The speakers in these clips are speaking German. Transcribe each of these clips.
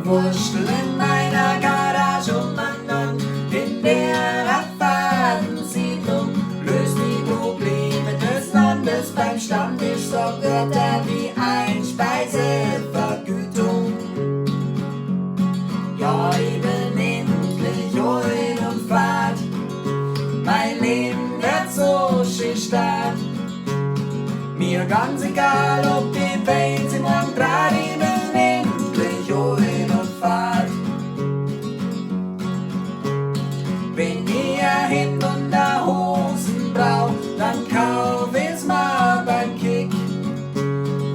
Wurstel in meiner Garage umeinander, in der Radfahrtensiedlung. Löst die Probleme des Landes beim Stammtisch, so Wörter wie Einspeisevergütung. Ja, ich bin endlich heut und fad, mein Leben wird so schön stark. Mir ganz egal, ob die Benzin morgen grad, ich bin endlich heut und fad. Wenn ihr Hemd und der Hosen braucht, dann kauf ich's mal beim Kick.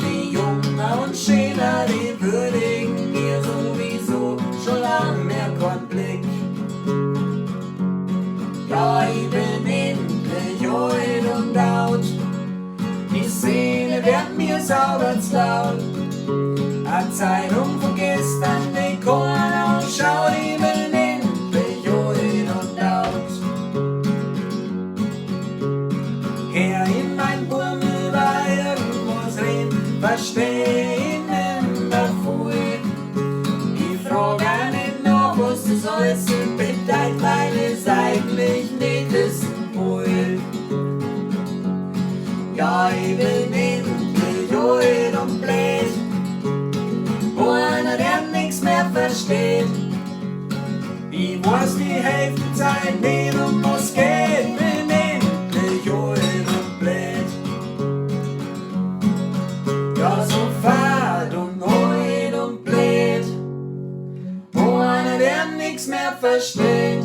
Die Jungen und Schäler, die würdigen mir sowieso schon lang mehr keinen Blick. Ja, ich bin endlich heut und out, die Szene wird mir sauber laut. A Zeitung von gestern, die Korn ausschaut, ich bin endlich heut und out. Her in mein Burm über irgendwas reden, versteh ich nimmer viel. Ich frag nicht noch, was das alles bedeutet, weil ich's eigentlich nicht wissen will. Ja, ich bin endlich alt und blöd, einer, der nix mehr versteht. Ich weiß die Hälfte Zeit nicht, um was geht, bin endlich alt und blöd. Ja, so fad und alt und blöd, einer, der nix mehr versteht.